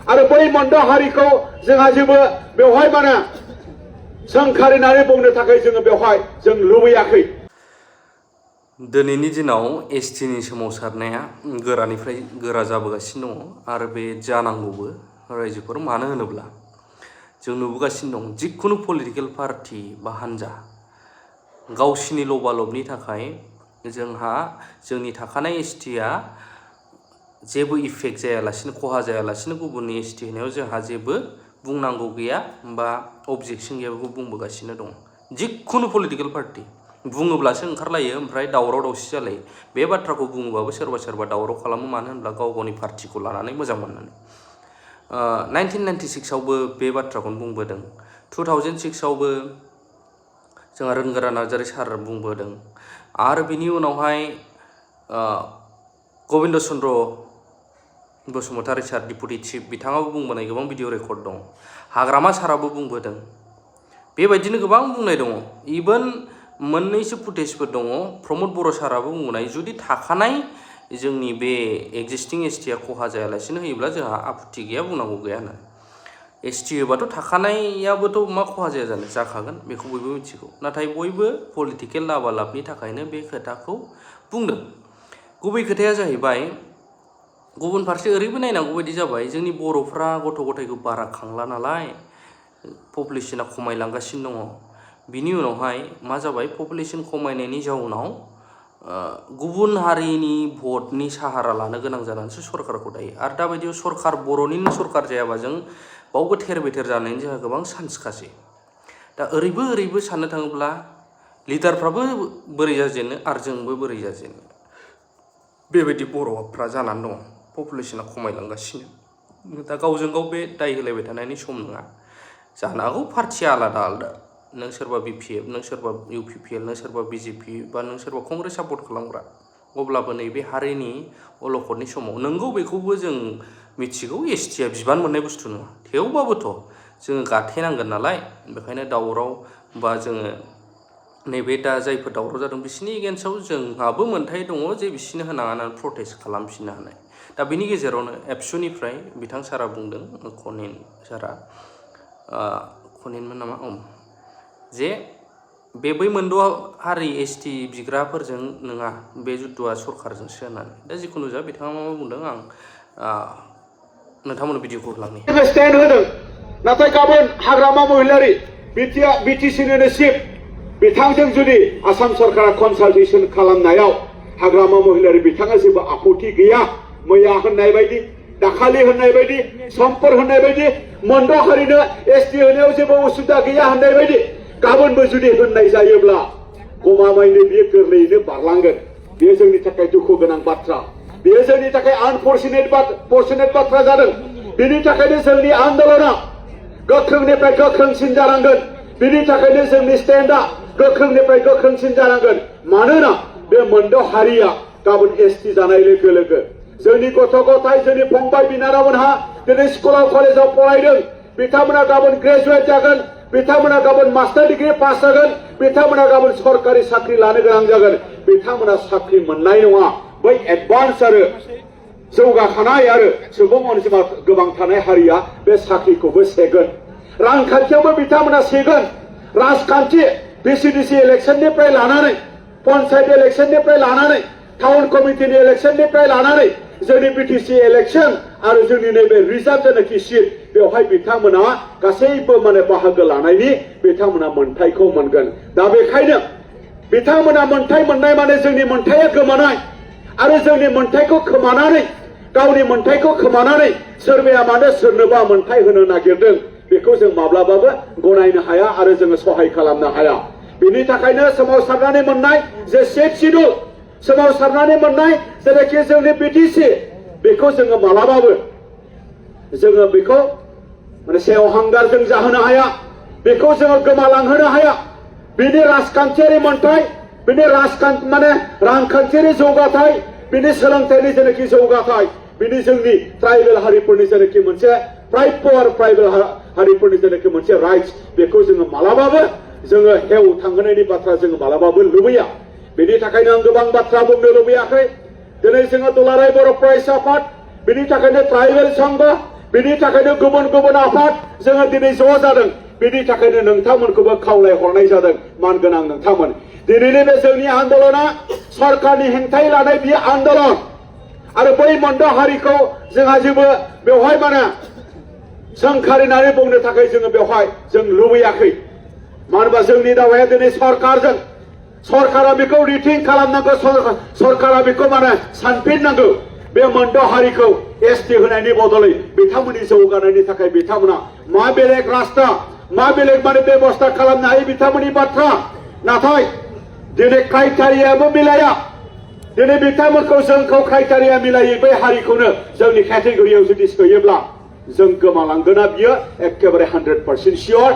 आरो बै मोनद' हारिखौ जोंहा जेबो बेवहाय माने सोंखारिनानै बुंनो थाखाय जोङो बेवहाय जों लुबैयाखै। दिनैनि दिनाव एसटिनि सोमावसारनाया गोरानिफ्राय गोरा जाबोगासिनो दङ आरो बे जानांगौबो रायजोफोर। मानो होनोब्ला जों नुबोगासिनो दं जिखुनु पलिटिकेल पार्टि बा हान्जा गावसिनि लबालबनि थाखाय जोंहा जोंनि थाखानाय एसटिया जेबो इफेक्ट जायालासिनो खहा जायालासिनो गुबुननि एसटि होनायाव जोंहा जेबो बुंनांगौ गैया बा अबजेक्सन गैया बेखौ बुंबोगासिनो दं। जिखुनु पलिटिकेल पार्टि बुङोब्लासो ओंखारलायो ओमफ्राय दावराव दावसि जालायो। बे बाथ्राखौ बुङोबाबो सोरबा सोरबा दावराव खालामो। मानो होनब्ला गाव गावनि पार्टिखौ लानानै मोजां मोननानै 1996आवबो बे बाथ्राखौनो बुंबोदों। 2006आवबो जोंहा रोंगोरा नार्जारी सार बुंबोदों। आरो बिनि उनावहाय गबिन्द चन्द्र बसुमतारी सार डिपुटि चिफ बिथाङाबो बुंबोनाय गोबां भिडिअ रेकर्ड दं। हाग्रामा साराबो बुंबोदों। बेबायदिनो गोबां बुंनाय दङ। इभेन मोननैसो फुटेजफोर दङ। प्रमद बर' साराबो बुंनाय जुदि थाखानाय जोंनि बे एक्जिस्टिं एसटिया खहा जायालासिनो होयोब्ला जोंहा आपत्ति गैया, बुंनांगौ गैया होनना। एसटि होबाथ' थाखानायाबोथ' मा खहा जाया जानो, जाखागोन, बेखौ बयबो मिथिगौ। नाथाय बयबो पलिटिकेल लाबालाबनि थाखायनो बे खोथाखौ बुंदों। गुबै खोथाया जाहैबाय गुबुन फारसे ओरैबो नायनांगौ बायदि जाबाय जोंनि बर'फ्रा गथ' गथायखौ बारा खांला नालाय पपुलेसना खमायलांगासिनो दङ। बिनि उनावहाय मा जाबाय, पपुलेसन खमायनायनि जाउनाव गुबुन हारिनि भटनि साहारा लानो गोनां जानानैसो सरकारखौ दायो। आरो दाबायदियाव सरकार बर'निनो सरकार जायाबा जों बावबो थेर बेथेर जानायनि जोंहा गोबां चान्सखासै। दा ओरैबो साननो थाङोब्ला लिडारफ्राबो बोरै जाजेनो आरो जोंबो बोरै जाजेनो, बेबायदि बर'फ्रा जानानै दङ। पपुलेसना खमायलांगासिनो। दा गावजों गाव बे दाय होलायबाय थानायनि सम नङा। जानो हागौ पार्टिया आलादा आलादा, नों सोरबा बिपिएफ, नों सोरबा इउपिपिएल, नों सोरबा बिजेपि बा नों सोरबा कंग्रेस सापर्ट खालामग्रा। अब्लाबो नैबे हारिनि अलखदनि समाव नोंगौ बेखौबो जों मिथिगौ एसटिया बिबान मोननाय बुस्थु नङा। थेवबाबोथ' जोङो गाथेनांगोन नालाय, बेखायनो दावराव बा जोङो नैबे दा जायफोर दावराव जादों बिसोरनि एगेन्स्टआव जोंहाबो मोन्थाय दङ जे बिसोरनो होनाङा होननानै प्रटेस्ट खालामफिननो हानाय। दा बिनि गेजेरावनो एबसुनिफ्राय बिथां सारा बुंदों, खनिन सारा, खनिनमोन नामा, जे बै मोनद' हारि एसटि बिग्राफोरजों नङा, बे जुद्धआ सरकारजोंसो होननानै। दा जिखुनु जा बिथाङा मा बुंदों आं नोंथांमोननो भिडिअखौ होलांनि। स्टेन्ड होदों, नाथाय गाबोन हाग्रामा महिलारि बिटिसिनिनो चिफ बिथांजों जुदि आसाम सरकारा कनसालटेसन खालामनायाव हाग्रामा महिलारि बिथाङा जेबो आपत्ति गैया, मैया होननाय बायदि, दाखालि होननाय बायदि, समफोर होननाय बायदि, मोनद' हारिनो एसटि होनायाव जेबो उसुबिदा गैया होननाय बायदि गाबोनबो जुदि होननाय जायोब्ला गमामायैनो बियो गोरलैयैनो बारलांगोन। बेयो जोंनि थाखाय दुखु गोनां बाथ्रा। बेयो जोंनि थाखाय आनफर्चुनेट बाथ्रा जादों। बेनि थाखायनो जोंनि आन्दोलना गोख्रोंनिफ्राय गोख्रोंसिन जानांगोन। बेनि थाखायनो जोंनि स्टेन्डआ गोख्रोंनिफ्राय गोख्रोंसिन जानांगोन। मानोना बे मोनद' हारिया गाबोन एसटि जानाय लोगो लोगो जोंनि गथ' गथाय, जोंनि फंबाय बिनानावमोनहा दिनै स्कुलाव कलेजाव फरायदों, बिथांमोना गाबोन ग्रेजुवेट जागोन, बिथांमोना गाबोन मास्टार डिग्री पास जागोन, बिथांमोना गाबोन सरकारि साख्रि लानो गोनां जागोन। बिथांमोना साख्रि मोननाय नङा। बै एडभान्स आरो जौगाखानाय आरो सुबुं अनजिमा गोबां थानाय हारिया बे साख्रिखौबो सेगोन। रांखान्थियावबो बिथांमोना सेगोन। राजखान्थि भिसिडिसि इलेक्सननिफ्राय लानानै, पन्चायत इलेक्सननिफ्राय लानानै, टाउन कमिटिनि इलेक्सननिफ्राय लानानै जोंनि बिटिसि इलेक्सन आरो जोंनि नैबे रिजार्भ जेनाखि सिट, बेवहाय बिथांमोना गासैबो माने बाहागो लानायनि बिथांमोना मोन्थायखौ मोनगोन। दा बेखायनो बिथांमोना मोन्थाय मोननाय माने जोंनि मोन्थाया गोमानाय। आरो जोंनि मोन्थायखौ खोमानानै, गावनि मोन्थायखौ खोमानानै सोरबाया मानो सोरनोबा मोन्थाय होनो नागिरदों, बेखौ जों माब्लाबाबो गनायनो हाया आरो जोङो सहाय खालामनो हाया। बेनि थाखायनो सोमावसारनानै मोननाय जे सेट शिड्युल, सोमावसारनानै मोननाय जेनाखि जोंनि बिटिसि, बेखौ जोङो मालाबाबो जोङो बेखौ माने सेवहांगारजों जाहोनो हाया, बेखौ जोङो गोमालांहोनो हाया। बिनि राजखान्थियारि मोन्थाय, बिनि रांखान्थियारि जौगाथाय, बिनि सोलोंथाइनि जेनाखि जौगाथाय, बिनि जोंनि ट्राइबेल हारिफोरनि जेनाखि मोनसे ट्राइबेल हारिफोरनि जेनाखि मोनसे राइट्स, बेखौ जोङो मालाबाबो जोङो हेव थांहोनायनि बाथ्रा जोङो मालाबाबो लुबैया। बेनि थाखायनो आं गोबां बाथ्रा बुंनो लुबैयाखै। दिनै जोङो दुलाराय बर' फरायसा आफाद, बेनि थाखायनो ट्राइबेल संघ, बेनि थाखायनो गुबुन गुबुन आफाद जोङो दिनै ज' जादों बेनि थाखायनो नोंथांमोनखौबो खावलायहरनाय जादों मानगोनां नोंथांमोन दिनैनि बे जोंनि आन्दोलना सरकारनि हेंथायै लानाय बे आन्दोलन आरो बै मोनद' हारिखौ जोंहा जेबो बेवहाय माने सोंखारिनानै बुंनो थाखाय जोङो बेवहाय जों लुबैयाखै मानो होनबा जोंनि दावाया दिनै सरकारजों सरकारा बेखौ रिथिं खालामनांगौ सरकारा बेखौ माने सानफिननांगौ बे मोनद' हारिखौ एसटि होनायनि बदलै बिथांमोननि जौगानायनि थाखाय बिथांमोना मा बेलेग रास्ता मा बेलेग माने बेबस्था खालामनो हायो बिथांमोननि बाथ्रा नाथाय दिनै क्राइटेरियाबो मिलाया दिनै बिथांमोनखौ जोंखौ क्राइटेरिया मिलायै बै हारिखौनो जोंनि केटेगरियाव जुदि सोयोब्ला जों गोमालांगोना बियो एखेबारे 100% सियर